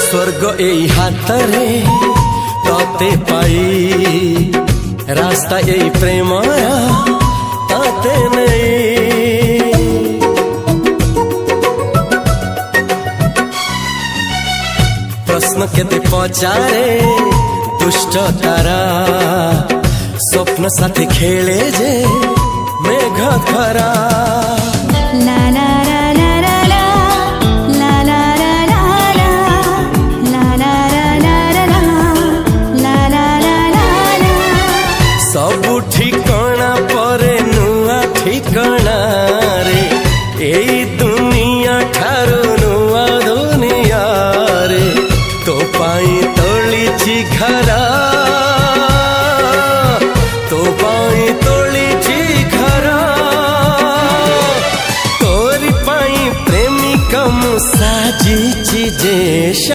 स्वर्ग एई हातरे तते पाई रास्ता एई प्रेमया ताते नहीं। प्रश्न केते पचारे दुष्ट तारा स्वप्न साथी खेले जे मेघ खरा। ला ला सबु ठिकाना परे नुआ ठिकाना रे एई दुनिया ठारू नुआ दुनिया रे। तो पाई तोलिछि घरा तो पाई तोलिछि घरा तोरी पाई प्रेमिका मु साजिछि जे।